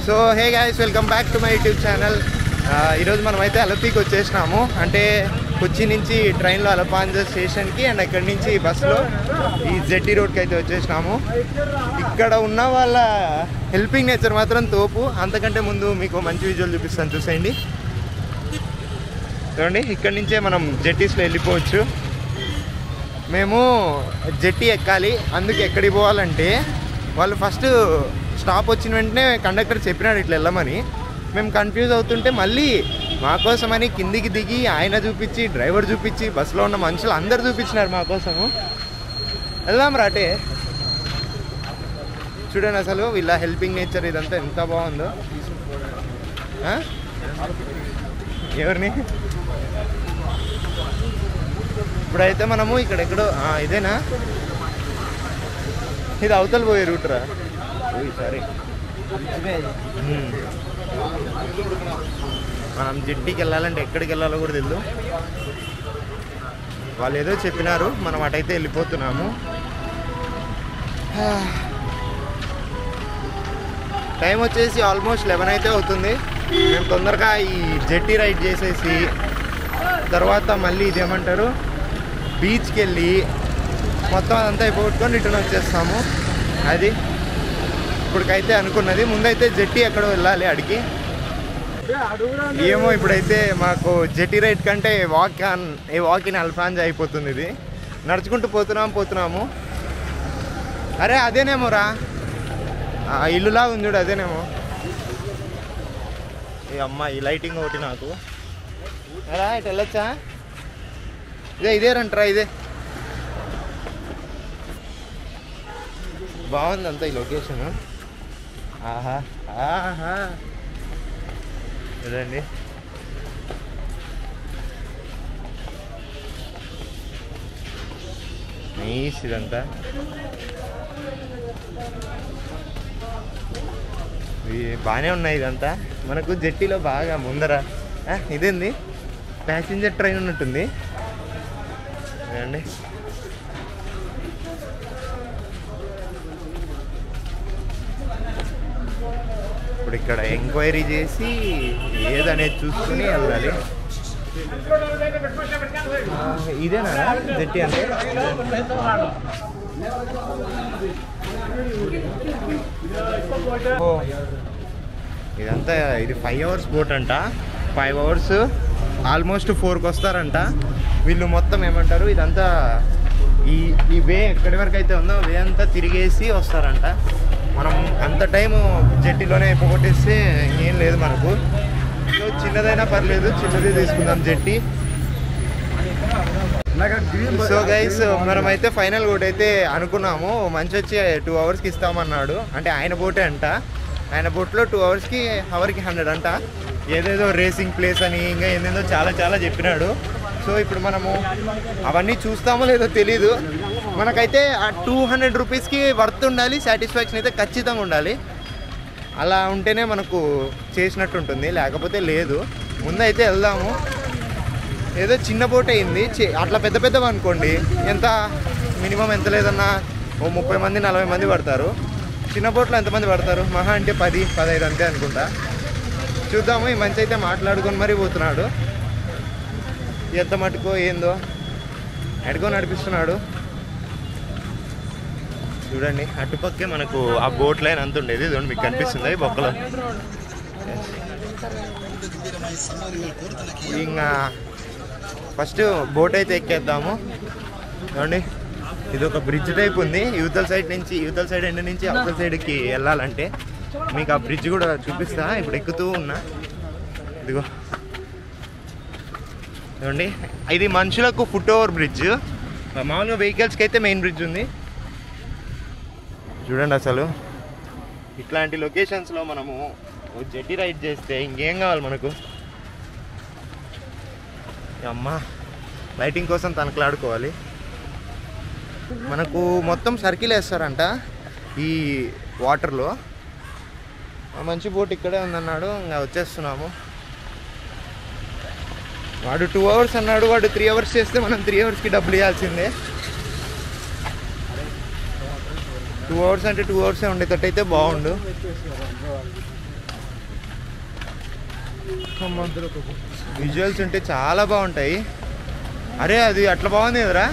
So hey guys, welcome back to my YouTube channel. ఈరోజు మనమైతే అలపీకి వచ్చేసినాము. అంటే కొచ్చి నుంచి ట్రైన్లో అలపాంజ స్టేషన్కి అండ్ అక్కడి నుంచి బస్సులో ఈ జెట్టి రోడ్కి అయితే వచ్చేసినాము. ఇక్కడ ఉన్న వాళ్ళ హెల్పింగ్ నేచర్ మాత్రం తోపు. అంతకంటే ముందు మీకు మంచి విజువల్ చూపిస్తాను, చూసేయండి. చూడండి, ఇక్కడి నుంచే మనం జెట్టీస్లో వెళ్ళిపోవచ్చు. మేము జెట్టి ఎక్కాలి. అందుకు ఎక్కడికి పోవాలంటే వాళ్ళు ఫస్ట్ స్టాప్ వచ్చిన వెంటనే కండక్టర్ చెప్పినాడు ఇట్లా వెళ్ళమని. మేము కన్ఫ్యూజ్ అవుతుంటే మళ్ళీ మాకోసమని కిందికి దిగి ఆయన చూపించి, డ్రైవర్ చూపించి, బస్సులో ఉన్న మనుషులు అందరు చూపించినారు మాకోసము. వెళ్దాం రాటే. చూడండి అసలు వీళ్ళ హెల్పింగ్ నేచర్ ఇదంతా ఎంత బాగుందో. ఎవరిని ఇప్పుడైతే మనము ఇక్కడెక్కడో ఇదేనా, ఇది అవతల పోయే రూట్రా. సారీ, మనం జెట్టీకి వెళ్ళాలంటే ఎక్కడికి వెళ్ళాలో కూడా తెలియదు. వాళ్ళు ఏదో చెప్పినారు, మనం అటైతే వెళ్ళిపోతున్నాము. టైం వచ్చేసి ఆల్మోస్ట్ 11 అయితే అవుతుంది. మేము తొందరగా ఈ జెట్టి రైడ్ చేసేసి తర్వాత మళ్ళీ ఇదేమంటారు బీచ్కి వెళ్ళి మొత్తం అదంతా అయిపోగొట్టుకొని రిటర్న్ వచ్చేస్తాము. అది ఇప్పటికైతే అనుకున్నది. ముందైతే జెట్టి ఎక్కడో వెళ్ళాలి అడిగి. ఏమో ఇప్పుడైతే మాకు జెట్టి రైడ్ కంటే వాక్ ఇన్ అల్ఫాంజ అయిపోతుంది. ఇది నడుచుకుంటూ పోతున్నాము. అరే అదేనేమో రా, ఇల్లులా ఉంది చూడు, అదేనేమో. ఈ అమ్మ ఈ లైటింగ్ ఒకటి నాకు. రా ఇటు వెళ్ళొచ్చా? ఇదేరంటరా, ఇదే బాగుంది అంతా ఈ లొకేషన్. ఆహా ఆహా, ఇదండి. నైస్ ఇదంతా. బాగానే ఉన్నాయి ఇదంతా. మనకు జెట్టీలో బాగా ముందర ఇదేంది ప్యాసింజర్ ట్రైన్ ఉన్నట్టుంది. అండి ఇప్పుడు ఇక్కడ ఎంక్వైరీ చేసి ఏదనేది చూసుకుని వెళ్ళాలి. ఇదేనా జెట్టి అంటే? ఇదంతా ఇది 5 hours బోట్ అంట. 5 hours ఆల్మోస్ట్ 4కి వస్తారంట వీళ్ళు. మొత్తం ఏమంటారు ఇదంతా ఈ వే ఎక్కడి వరకు అయితే ఉందో వే అంతా తిరిగేసి వస్తారంట. మనం అంత టైము జెట్టీలోనే అయిపోగొట్టేస్తే ఏం లేదు మనకు. సో చిన్నదైనా పర్లేదు, చిన్నది తీసుకుందాం జెట్టి. సో గైస్, మనమైతే ఫైనల్ బోట్ అయితే అనుకున్నాము. మంచి వచ్చి 2 hours ఇస్తామన్నాడు. అంటే ఆయన బోటే అంట. ఆయన బోట్లో 2 hours అవర్కి 100 అంట. ఏదేదో రేసింగ్ ప్లేస్ అని ఇంకా ఏదేదో చాలా చెప్పినాడు. సో ఇప్పుడు మనము అవన్నీ చూస్తామో లేదో తెలీదు. మనకైతే ఆ 200 రూపీస్కి వర్త్ ఉండాలి, సాటిస్ఫాక్షన్ అయితే ఖచ్చితంగా ఉండాలి. అలా ఉంటేనే మనకు చేసినట్టు ఉంటుంది, లేకపోతే లేదు. ముందైతే వెళ్దాము. ఏదో చిన్న బోట్ అయింది, అట్లా పెద్దవి అనుకోండి ఎంత మినిమం ఎంత లేదన్నా 30 మంది 40 మంది పడతారు. చిన్న బోట్లో ఎంతమంది పడతారు? మహా అంటే 10-15 అంతే అనుకుంటా. చూద్దాము. ఈ మంచి అయితే మాట్లాడుకొని మరీ పోతున్నాడు. ఎంత మటుకో ఏందో ఎడుకో నడిపిస్తున్నాడు. చూడండి అటుపక్కే మనకు ఆ బోట్ లైన్ అంత ఉండేది. చూడండి మీకు కనిపిస్తుంది బొక్కలో. ఇంకా ఫస్ట్ బోట్ అయితే ఎక్కేద్దాము. చూడండి ఇది ఒక బ్రిడ్జ్ టైప్ ఉంది. యువతల సైడ్ ఎండ్ నుంచి అవతల సైడ్కి వెళ్ళాలంటే మీకు ఆ బ్రిడ్జ్ కూడా చూపిస్తా. ఇప్పుడు ఎక్కుతూ ఉన్నా. ఇదిగో చూడండి, ఇది మనుషులకు ఫుట్ ఓవర్ బ్రిడ్జ్. మామూలుగా వెహికల్స్కి అయితే మెయిన్ బ్రిడ్జ్ ఉంది. చూడండి అసలు ఇట్లాంటి లొకేషన్స్లో మనము జెట్టి రైడ్ చేస్తే ఇంకేం కావాలి మనకు. అమ్మ లైటింగ్ కోసం తనకలాడుకోవాలి. మనకు మొత్తం సర్కిల్ వేస్తారంట ఈ వాటర్లో. మంచి బోట్ ఇక్కడే ఉందన్నాడు. ఇంకా వచ్చేస్తున్నాము. వాడు 2 hours అన్నాడు. వాడు 3 hours చేస్తే మనం 3 hours డబ్బులు ఇవ్వాల్సిందే. 2 hours అంటే 2 hours ఉండేటట్టయితే బాగుండు. విజువల్స్ ఉంటే చాలా బాగుంటాయి. అరే అది అట్లా బాగుంది కదరా,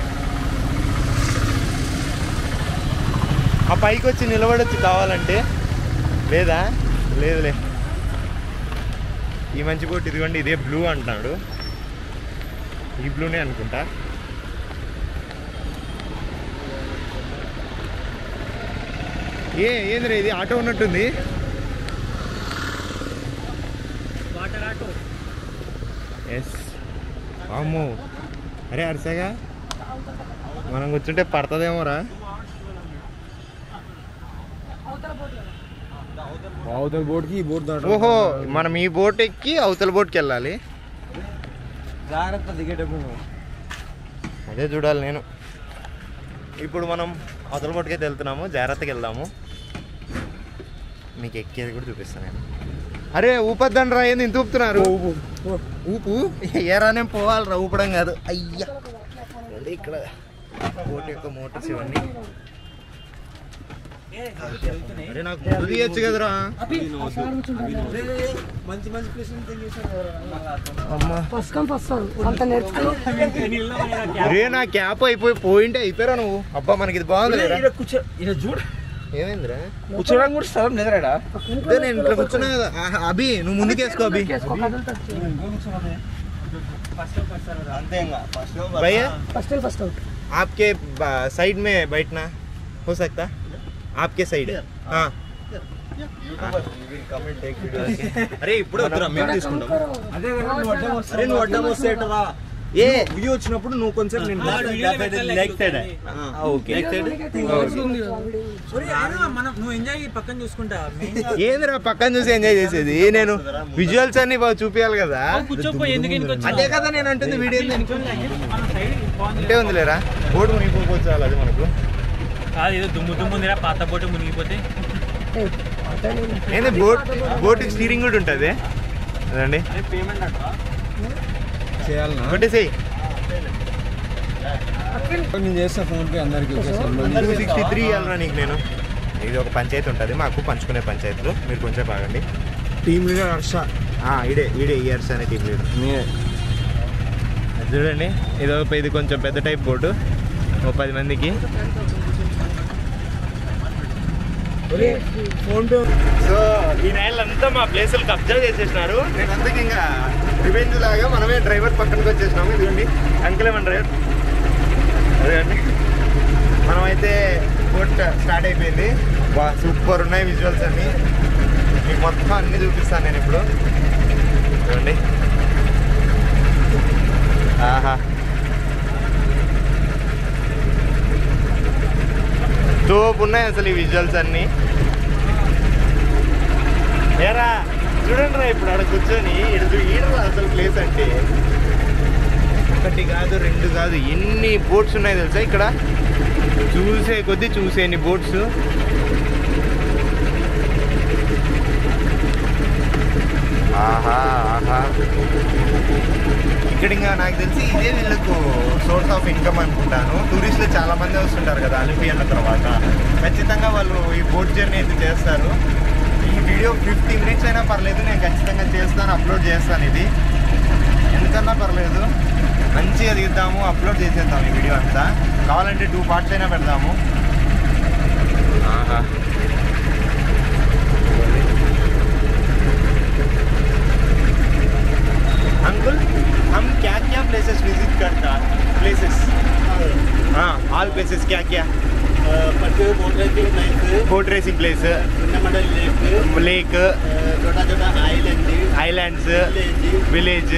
ఆ పైకి వచ్చి నిలబడొచ్చు కావాలంటే. లేదా లేదులే. ఈ మంచి బోట్ ఇదిగోండి, ఇదే బ్లూ అంటున్నాడు. ఈ బ్లూనే అనుకుంటా. ఏంద్రా ఇది ఆటో ఉన్నట్టుంది. ఎస్ అమ్మో. అరే అరిసగా మనం కూర్చుంటే పడుతుందేమోరా. అవతల బోట్కి ఈ బోట్ దాట. ఓహో మనం ఈ బోట్ ఎక్కి అవతల బోట్కి వెళ్ళాలి. జాగ్రత్త దిగేటప్పుడు అదే చూడాలి నేను. ఇప్పుడు మనం అవతల బోట్కి అయితే వెళ్తున్నాము, జాగ్రత్తగా వెళ్దాము. మీకు ఎక్కేది కూడా చూపిస్తాను నేను. అరే ఊపద్దని రా, ఏంది ఇంత ఊపుతున్నారు? ఊపు ఏరానే పోవాలిరా, ఊపడం కాదు. అయ్యా ఇక్కడ బోట్ యొక్క మోటార్స్ ఇవన్నీ. అరే నాకు ముందు తీయచ్చు కదరా. మంచి మంచి ప్లేస్ అరే నా క్యాప్ పోయింటే అయిపోయారా నువ్వు. అబ్బా మనకి ఇది బాగుంది. చూడు ఏమైందిరా? కూర్చోడానికి కూడా స్థలం లేదరా. నేను ఇట్లా కూర్చున్నా కదా. అభి నువ్వు ముందుకేసుకో అభి. भैया फर्स्ट आउट आपके साइड में बैठना हो सकता, आपके साइड. हाँ అరే ఇప్పుడు మేము తీసుకుంటాం. అరే నువ్వు అడ్డం వస్తేటరా. ఏ వీడియో వచ్చినప్పుడు నువ్వు కొంచెం నువ్వు ఎంజాయ్ పక్కన చూసుకుంటా. ఏందిరా పక్కన చూసి ఎంజాయ్ చేసేది? నేను విజువల్స్ అన్ని బాగా చూపించాలి కదా. అదే కదా నేను అంటుంది. వీడియో అంటే ఉందిలేరా, బోర్డు మునిగిపోవచ్చు అది మనకు. ఏదో దుమ్ము దుమ్ము ఉందిరా, పాత బోటు మునిగిపోతే. ఏంది బోట్ స్టీరింగ్ కూడా ఉంటుంది. అదండి చేయాలన్నా కొట్టేసేయి. నేను చేస్తా ఫోన్ పే అందరికి. 263 ఇవ్వాలరా నీకు నేను. ఇది ఒక పంచాయతీ ఉంటుంది మాకు, పంచుకునే పంచాయతీలు. మీరు కొంచెం బాగండి. Team leader Harsha. ఈడే ఇయర్స్ అనే టీం లీడర్. చూడండి ఇది కొంచెం పెద్ద టైప్ బోటు, ఓ 10 మందికి. సో ఈ నెలంతా మా ప్లేసులు కబ్జా చేసేసినారు. నేను అందుకు ఇంకా రివెంజ్ లాగా మనమే డ్రైవర్ పక్కనకి వచ్చేసినాము. ఇదిగోండి అంకుల్ ఏమన్నా డ్రైవర్. అదేండి మనమైతే బోట్ స్టార్ట్ అయిపోయింది. సూపర్ ఉన్నాయి విజువల్స్ అన్ని. మీకు మొత్తం అన్ని చూపిస్తాను నేను ఇప్పుడు. చూడండి ఆహా తోపు ఉన్నాయి అసలు ఈ విజువల్స్ అన్నీ. ఏరా చూడండి రా, ఇప్పుడు ఆడ కూర్చొని ఈడరా అసలు ప్లేస్ అంటే. 1 కాదు 2 కాదు ఎన్ని బోట్స్ ఉన్నాయి తెలుసా ఇక్కడ. చూసే కొద్దీ చూసేన్ని బోట్స్. ఆహా ఆహా. ఇక్కడ ఇంకా నాకు తెలిసి ఇదే వీళ్ళకు సోర్స్ ఆఫ్ ఇన్కమ్ అనుకుంటాను. టూరిస్టులు చాలా మంది వస్తుంటారు కదా అలిపి అన్న తర్వాత. ఖచ్చితంగా వాళ్ళు ఈ బోట్ జర్నీ అయితే చేస్తారు. ఈ వీడియో 50 మినిట్స్ అయినా పర్లేదు, నేను ఖచ్చితంగా చేస్తాను, అప్లోడ్ చేస్తాను. ఇది ఎందుకన్నా పర్లేదు, మంచిగా దిగుతాము, అప్లోడ్ చేసేద్దాం ఈ వీడియో అంతా. కావాలంటే 2 పార్ట్స్ అయినా పెడదాము. ఆహా अंकुल हम क्या क्या प्लेसेस विजिट करता? प्लेसेस ऑल प्लेसेस क्या क्या? बोट रेसिंग प्लेस, लेक, छोटा छोटा islands, village.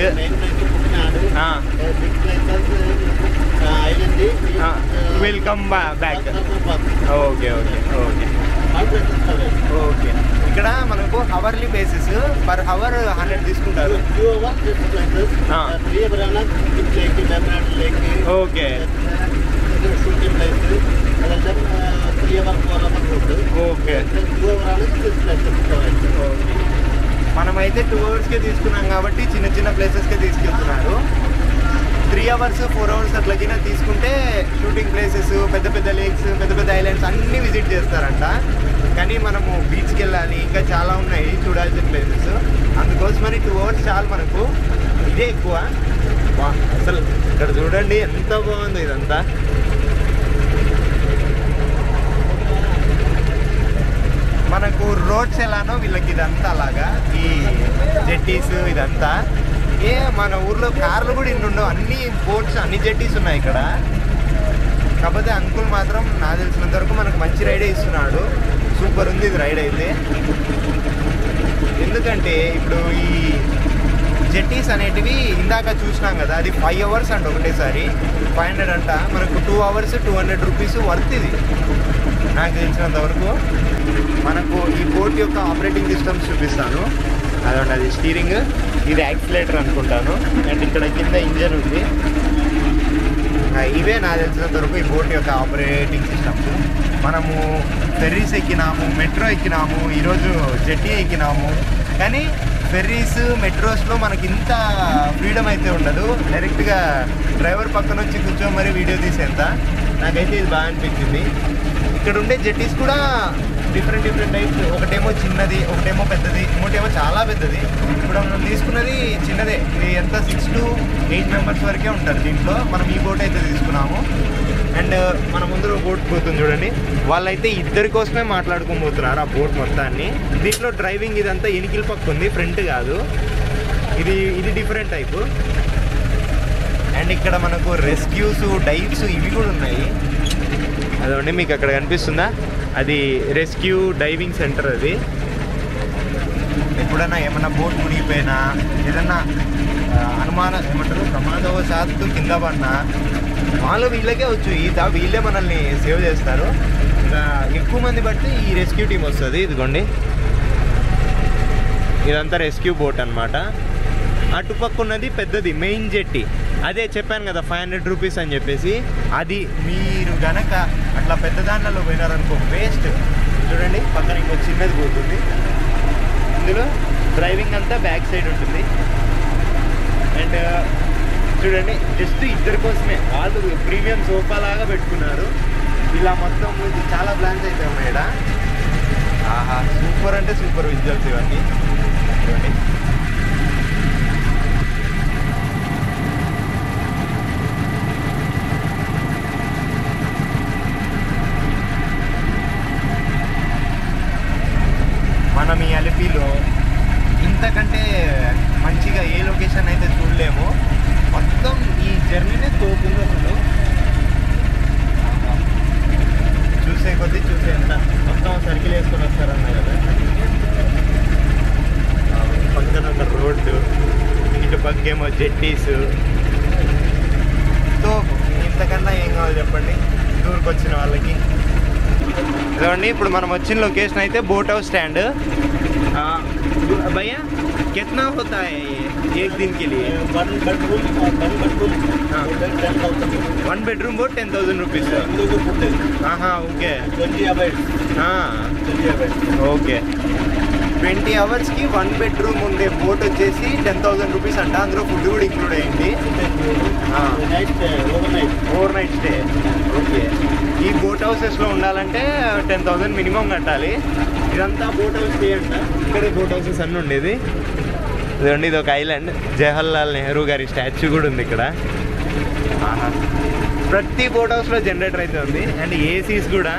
Welcome back. Okay okay okay okay. ఇక్కడ మనకు హవర్లీ బేసిస్, పర్ హవర్ 100 తీసుకుంటారు. Okay okay. మనమైతే 2 అవర్స్కే తీసుకున్నాం కాబట్టి చిన్న చిన్న ప్లేసెస్కే తీసుకెళ్తున్నారు. 3 hours 4 hours అట్లకినా తీసుకుంటే షూటింగ్ ప్లేసెస్, పెద్ద పెద్ద లేక్స్, పెద్ద పెద్ద ఐలాండ్స్ అన్నీ విజిట్ చేస్తారంట. కానీ మనము బీచ్కి వెళ్ళాలి, ఇంకా చాలా ఉన్నాయి చూడాల్సిన ప్లేసెస్. అందుకోసమని 2 hours చాలు మనకు. ఇదే ఎక్కువ. అసలు ఇక్కడ చూడండి ఎంత బాగుంది ఇదంతా. మనకు రోడ్స్ ఎలానో వీళ్ళకి ఇదంతా అలాగా, ఈ జెట్టీస్ ఇదంతా. మన ఊర్లో కార్లు కూడా ఇన్ని ఉండవు, అన్ని బోట్స్, అన్ని జెట్టీస్ ఉన్నాయి ఇక్కడ. కాకపోతే అంకుల్ మాత్రం నాకు తెలిసినంత వరకు మనకు మంచి రైడే ఇస్తున్నాడు. సూపర్ ఉంది ఇది రైడ్ అయితే. ఎందుకంటే ఇప్పుడు ఈ జెట్టీస్ అనేటివి ఇందాక చూసినాం కదా, అది 5 hours అంట ఒకటేసారి 500 అంట. మనకు 2 hours 200 రూపీస్ వర్త్ ఇది నాకు తెలిసినంత వరకు. మనకు ఈ బోట్ యొక్క ఆపరేటింగ్ సిస్టమ్స్ చూపిస్తాను. అదండి, అది స్టీరింగ్, ఇది యాక్సిలేటర్ అనుకుంటాను, అండ్ ఇక్కడ కింద ఇంజన్ ఉంది. ఇవే నాకు తెలిసినంత వరకు ఈ బోట్ యొక్క ఆపరేటింగ్ సిస్టమ్స్. మనము ఫెర్రీస్ ఎక్కినాము, మెట్రో ఎక్కినాము, ఈరోజు జెట్టీ ఎక్కినాము. కానీ ఫెర్రీస్, మెట్రోస్లో మనకి ఇంత ఫ్రీడమ్ అయితే ఉండదు. డైరెక్ట్గా డ్రైవర్ పక్కన వచ్చి కూర్చొని మరి వీడియో తీసేంత. నాకైతే ఇది బాగా అనిపించింది. ఇక్కడ ఉండే జెట్టీస్ కూడా డిఫరెంట్ టైప్స్. ఒకటేమో చిన్నది, ఒకటేమో పెద్దది, ఇంకోటేమో చాలా పెద్దది. ఇప్పుడు మనం తీసుకున్నది చిన్నదే. ఇది ఎంత 6 to 8 members వరకే ఉంటారు దీంట్లో. మనం ఈ బోట్ అయితే తీసుకున్నాము. అండ్ మన ముందు బోట్ పోతుంది చూడండి. వాళ్ళైతే ఇద్దరి కోసమే మాట్లాడుకొని పోతున్నారు ఆ బోట్ మొత్తాన్ని. దీంట్లో డ్రైవింగ్ ఇదంతా ఎనికిల పక్క ఉంది, ఫ్రంట్ కాదు. ఇది డిఫరెంట్ టైపు. అండ్ ఇక్కడ మనకు రెస్క్యూస్, డైవ్స్ ఇవి కూడా ఉన్నాయి. అదండి మీకు అక్కడ కనిపిస్తుందా, అది రెస్క్యూ డైవింగ్ సెంటర్. అది ఎప్పుడైనా ఏమన్నా బోట్ మునిగిపోయినా, ఏదన్నా అనుమానం ఏమంటారు ప్రమాదవశాత్తు కింద పడినా వాళ్ళు వీళ్ళకే వచ్చు ఈత, వీళ్ళే మనల్ని సేవ్ చేస్తారు. ఇంకా ఎక్కువ మంది బట్టి ఈ రెస్క్యూ టీం వస్తుంది. ఇదిగోండి, ఇదంతా రెస్క్యూ బోట్ అనమాట. అటుపక్క ఉన్నది పెద్దది మెయిన్ జెట్టి. అదే చెప్పాను కదా 500 రూపీస్ అని చెప్పేసి. అది మీరు గనక అట్లా పెద్ద దాంట్లో పోయినారనుకో వేస్ట్. చూడండి పక్కన ఇంకో చిన్నది పోతుంది. ఇందులో డ్రైవింగ్ అంతా బ్యాక్ సైడ్ ఉంటుంది. అండ్ చూడండి జస్ట్ ఇద్దరి కోసమే వాళ్ళు ప్రీమియం సోఫా లాగా పెట్టుకున్నారు. ఇలా మొత్తం ఇది చాలా ప్లాన్స్ అయితే ఉన్నాయి ఇక్కడ. ఆహా, సూపర్ అంటే సూపర్ విజువల్స్ ఇవన్నీ. చూడండి మనం ఈ అలిపిలో ఇంతకంటే మంచిగా ఏ లొకేషన్ అయితే చూడలేము. మొత్తం ఈ జర్నీనే తోపుంది అసలు. చూసే కొద్దీ ఎంత మొత్తం సర్కిల్ వేసుకొని వస్తారన్నారు కదా. పక్కన ఒక రోడ్డు, ఇటు పక్కేమో జెట్టీస్. సో ఇంతకన్నా ఏం కావాలి చెప్పండి టూర్కి వచ్చిన వాళ్ళకి. ఇదండి ఇప్పుడు మనం వచ్చిన లొకేషన్ అయితే బోట్ హౌస్ స్టాండ్. भैया कितना होता है ये एक दिन के लिए? 1 bedroom boat 10,000 rupees. हाँ ओके. 20 hours. हाँ ఓకే. 20 hours की 1 bedroom ఉండే బోట్ వచ్చేసి 10,000 రూపీస్ అంట. అందులో ఫుడ్ కూడా ఇంక్లూడ్ అయింది. Over night stay. ఓకే. ఈ బోట్ హౌసెస్లో ఉండాలంటే 10,000 మినిమం కట్టాలి. ఇదంతా బోట్ హౌస్ స్టే అంట. ఇక్కడే బోట్ హౌసెస్ అన్నీ ఉండేది. ఇదండి ఇది ఒక ఐలాండ్. జవహర్లాల్ నెహ్రూ గారి స్టాచ్యూ కూడా ఉంది ఇక్కడ. ప్రతి బోట్ హౌస్లో జనరేటర్ అయితే ఉంది. అండ్ ఏసీస్ కూడా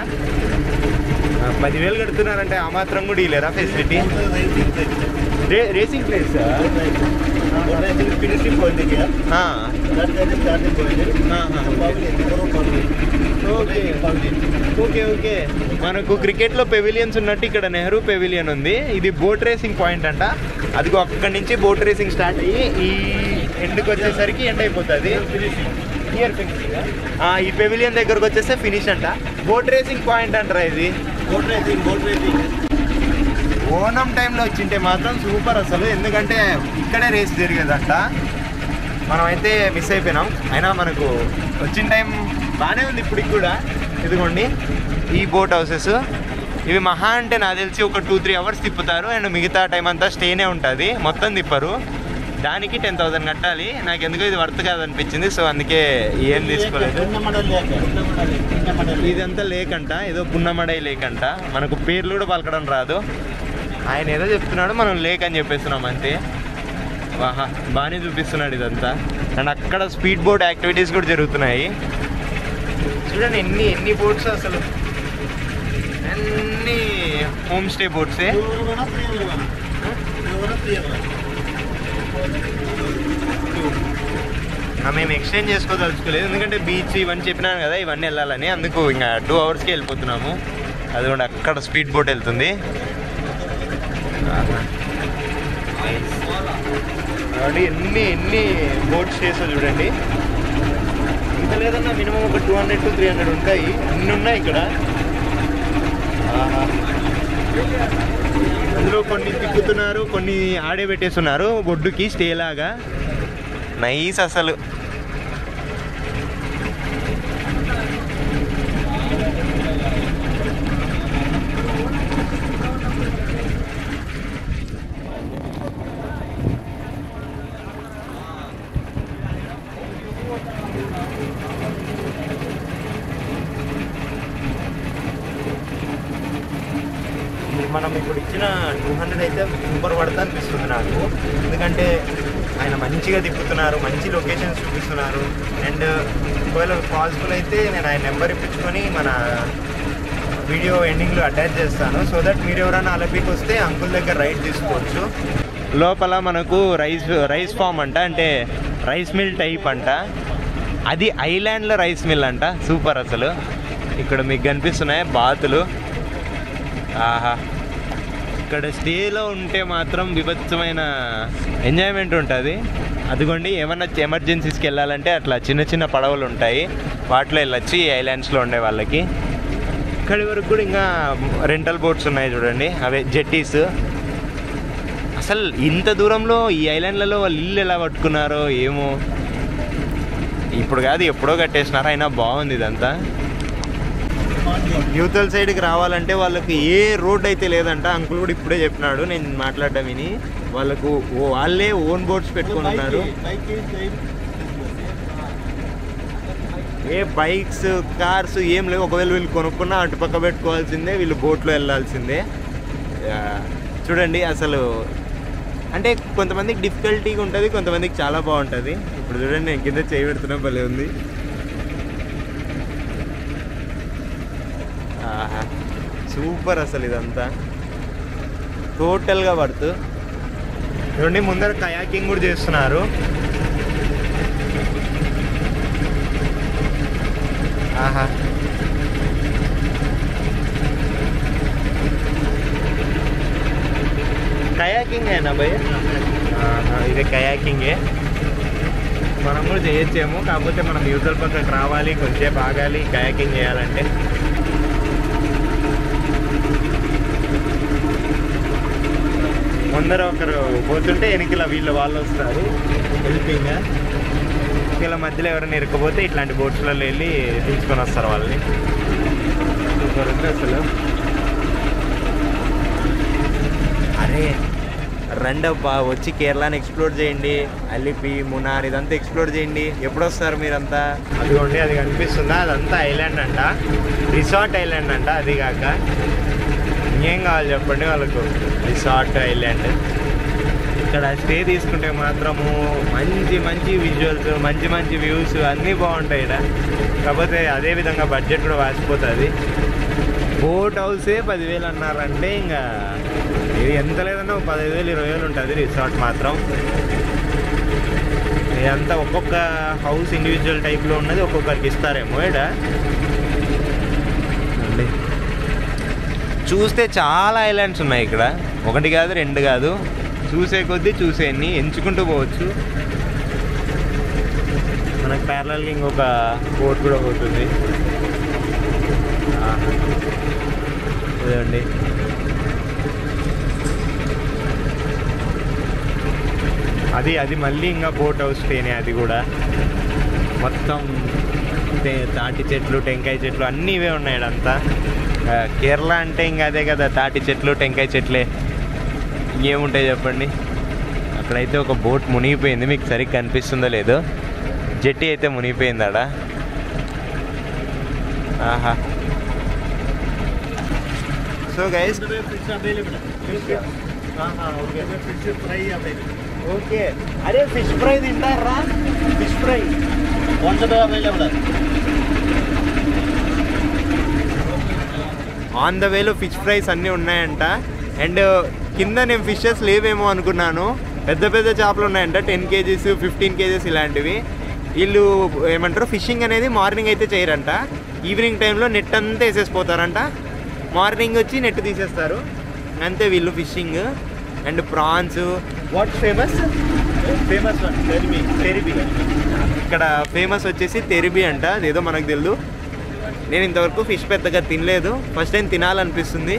10,000 కడుతున్నారంటే ఆ మాత్రం కూడా ఇలేరా facility. Racing place okay okay. మనకు క్రికెట్లో పెవిలియన్స్ ఉన్నట్టు ఇక్కడ నెహ్రూ పెవిలియన్ ఉంది. ఇది బోట్ రేసింగ్ పాయింట్ అంట. అదిగో అక్కడి నుంచి బోట్ రేసింగ్ స్టార్ట్ అయ్యి ఈ ఎండ్కి వచ్చేసరికి ఎండ్ అయిపోతుంది. Year finishing. ఈ పెవిలియన్ దగ్గరకు వచ్చేస్తే ఫినిష్ అంట. బోట్ రేసింగ్ పాయింట్ అంటారా ఇది? బోట్ రేసింగ్ ఓనం టైంలో వచ్చింటే మాత్రం సూపర్ అసలు. ఎందుకంటే ఇక్కడే రేస్ జరిగేదంట. మనమైతే మిస్ అయిపోయినాం. అయినా మనకు వచ్చిన టైం బాగానే ఉంది ఇప్పటికి కూడా. ఇదిగోండి ఈ బోట్ హౌసెస్. ఇవి మహా అంటే నాకు తెలిసి ఒక 2-3 hours తిప్పుతారు. అండ్ మిగతా టైం అంతా స్టేనే ఉంటుంది, మొత్తం తిప్పరు. దానికి 10,000 కట్టాలి. నాకు ఎందుకో ఇది వర్త్ కాదనిపించింది, సో అందుకే ఏం తీసుకోలేదు. ఇదంతా లేక్ అంట, ఏదో పున్నమడై లేక్ అంట. మనకు పేర్లు కూడా పలకడం రాదు. ఆయన ఏదో చెప్తున్నాడు, మనం లేక్ అని చెప్పేస్తున్నాం అంతే. వాహా, బాగానే చూపిస్తున్నాడు ఇదంతా. అండ్ అక్కడ స్పీడ్ బోట్ యాక్టివిటీస్ కూడా జరుగుతున్నాయి. చూడండి ఎన్ని బోట్స్, అసలు అన్ని హోమ్ స్టే బోట్సే. మేము ఎక్స్చేంజ్ చేసుకోదలుచుకోలేదు, ఎందుకంటే బీచ్ ఇవన్నీ చెప్పినాను కదా, ఇవన్నీ వెళ్ళాలని. అందుకు ఇంకా 2 అవర్స్కి వెళ్ళిపోతున్నాము. అది కూడా అక్కడ స్పీడ్ బోట్ వెళ్తుంది. కాబట్టి ఎన్ని బోట్స్ చేసో చూడండి. ఇంత లేదన్నా మినిమం ఒక 200 to 300 ఉంటాయి. అన్నీ ఉన్నాయి ఇక్కడ. అందులో కొన్ని తిప్పుతున్నారు, కొన్ని ఆడే పెట్టేస్తున్నారు బొడ్డుకి స్టే లాగా. నైస్ అసలు. మనం ఇప్పుడు ఇచ్చిన 200 అయితే సూపర్ పడతా అనిపిస్తుంది నాకు. ఎందుకంటే ఆయన మంచిగా తిప్పుతున్నారు, మంచి లొకేషన్స్ చూపిస్తున్నారు. అండ్ ఒకవేళ పాసిబుల్ అయితే నేను ఆయన నెంబర్ ఇప్పించుకొని మన వీడియో ఎండింగ్లో అటాచ్ చేస్తాను. సో దట్ మీరు ఎవరైనా అలపికి వస్తే అంకుల్ దగ్గర రైడ్ తీసుకోవచ్చు. లోపల మనకు రైస్ ఫామ్ అంట, అంటే రైస్ మిల్ టైప్ అంట. అది ఐలాండ్లో రైస్ మిల్ అంట. సూపర్ అసలు. ఇక్కడ మీకు కనిపిస్తున్నాయి బాతులు. ఆహా, ఇక్కడ స్టేలో ఉంటే మాత్రం విభత్సమైన ఎంజాయ్మెంట్ ఉంటుంది. అదిగోండి, ఏమన్నా ఎమర్జెన్సీస్కి వెళ్ళాలంటే అట్లా చిన్న పడవలు ఉంటాయి, వాటిలో వెళ్ళొచ్చు ఈ ఐలాండ్స్లో ఉండే వాళ్ళకి. ఇక్కడి వరకు కూడా ఇంకా రెంటల్ బోట్స్ ఉన్నాయి చూడండి, అవే జెట్టీస్. అసలు ఇంత దూరంలో ఈ ఐలాండ్లలో వాళ్ళు ఇల్లు ఎలా పట్టుకున్నారో ఏమో. ఇప్పుడు కాదు, ఎప్పుడో కట్టేసినారు. అయినా బాగుంది ఇదంతా. యూతల్ సైడ్కి రావాలంటే వాళ్ళకి ఏ రోడ్ అయితే లేదంట. అంకుల్ కూడా ఇప్పుడే చెప్పినాడు, నేను మాట్లాడడం విని. వాళ్ళకు వాళ్ళే ఓన్ బోట్స్ పెట్టుకుని ఉన్నారు. ఏ బైక్స్ కార్స్ ఏం లేవు. ఒకవేళ వీళ్ళు కొనుక్కున్నా అటుపక్క పెట్టుకోవాల్సిందే, వీళ్ళు బోట్లో వెళ్ళాల్సిందే. చూడండి అసలు, అంటే కొంతమందికి డిఫికల్టీగా ఉంటుంది, కొంతమందికి చాలా బాగుంటుంది. ఇప్పుడు చూడండి, నేను కింద చేయి పెడుతున్నా, భలే ఉంది. సూపర్ అసలు ఇదంతా టోటల్గా పడుతూ. చూడండి ముందర కయాకింగ్ కూడా చేస్తున్నారు. ఆహా, కయాకింగ్ అయినా భయ్? ఇదే కయాకింగే. మనం కూడా చేయొచ్చేమో, కాకపోతే మనం యూతల పక్కకు రావాలి, కొంచెంసేపు ఆగాలి కయాకింగ్ చేయాలంటే. ముందర ఒకరు పోతుంటే వెనకలా వాళ్ళు వస్తారు హెల్పింగ్గా. ఇలా మధ్యలో ఎవరైనా ఇరుక్కుపోతే ఇట్లాంటి బోట్స్లలో వెళ్ళి తీసుకొని వస్తారు వాళ్ళని. సూపర్ ఉంది అసలు. అరే రండబ్బా, వచ్చి కేరళని ఎక్స్ప్లోర్ చేయండి. అలిపి, మునార్ ఇదంతా ఎక్స్ప్లోర్ చేయండి. ఎప్పుడు వస్తారు మీరంతా? అదిగోండి, అది కనిపిస్తుందా? అదంతా ఐలాండ్ అంట, రిసార్ట్ ఐలాండ్ అంట. అది కాక ఇంకేం కావాలి చెప్పండి వాళ్ళకు? Resort island. ఇక్కడ స్టే తీసుకుంటే మాత్రము మంచి విజువల్స్, మంచి వ్యూస్ అన్నీ బాగుంటాయి ఇక్కడ. కాకపోతే అదేవిధంగా బడ్జెట్ కూడా వాసిపోతుంది. బోట్ హౌసే 10,000 అన్నారంటే ఇంకా ఇది ఎంత లేదన్నా 15,000 20,000 ఉంటుంది రిసార్ట్ మాత్రం. ఇదంతా ఒక్కొక్క హౌస్ ఇండివిజువల్ టైప్లో ఉన్నది, ఒక్కొక్కరికి ఇస్తారేమో. ఇక్కడ చూస్తే చాలా ఐలాండ్స్ ఉన్నాయి ఇక్కడ, ఒకటి కాదు రెండు కాదు. చూసే కొద్దీ చూసేన్ని ఎంచుకుంటూ పోవచ్చు. మనకు ప్యారలల్గా ఇంకొక బోట్ కూడా పోతుంది. ఇదండి, అది మళ్ళీ ఇంకా బోట్ హౌస్ స్టేనే. అది కూడా మొత్తం తాటి చెట్లు, టెంకాయ చెట్లు అన్నీ ఇవే ఉన్నాయి ఇదంతా. కేరళ అంటే ఇంకా అదే కదా, తాటి చెట్లు టెంకాయ చెట్లే, ఇంకేముంటాయి చెప్పండి. అక్కడైతే ఒక బోట్ మునిగిపోయింది, మీకు సరిగ్గా కనిపిస్తుందో లేదో. జెట్టి అయితే మునిగిపోయింది ఆడ. ఆహా. So guys okay. అరే ఫిష్ ఫ్రై తింటారా? ఫిష్ ఫ్రై ఆన్ ద వేలో ఫిష్ ఫ్రైస్ అన్నీ ఉన్నాయంట. అండ్ కింద నేను ఫిషెస్ లేవేమో అనుకున్నాను, పెద్ద పెద్ద చేపలు ఉన్నాయంట, 10 kgs 15 kgs ఇలాంటివి. వీళ్ళు ఏమంటారు, ఫిషింగ్ అనేది మార్నింగ్ అయితే చేయరంట, ఈవినింగ్ టైంలో నెట్ అంతా వేసేసిపోతారంట, మార్నింగ్ వచ్చి నెట్ తీసేస్తారు అంతే వీళ్ళు fishing. And prawns. What famous? తెరిబి. ఇక్కడ ఫేమస్ వచ్చేసి తెరిబి అంట, అదేదో మనకు తెలియదు. నేను ఇంతవరకు ఫిష్ పెద్దగా తినలేదు, ఫస్ట్ టైం తినాలనిపిస్తుంది.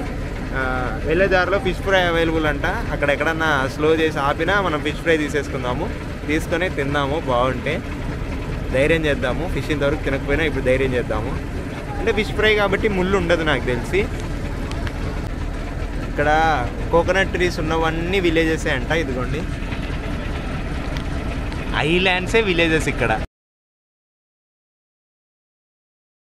వెళ్ళే దారిలో ఫిష్ ఫ్రై అవైలబుల్ అంట, అక్కడ ఎక్కడన్నా స్లో చేసి ఆపినా మనం ఫిష్ ఫ్రై తీసేసుకుందాము, తీసుకొని తిందాము, బాగుంటే ధైర్యం చేద్దాము. ఫిష్ ఇంతవరకు తినకపోయినా ఇప్పుడు ధైర్యం చేద్దాము. అంటే ఫిష్ ఫ్రై కాబట్టి ముళ్ళు ఉండదు నాకు తెలిసి. ఇక్కడ కోకోనట్ ట్రీస్ ఉన్నవన్నీ విలేజెసే అంట. ఇదిగోండి, ఐలాండ్సే విలేజెస్ ఇక్కడ.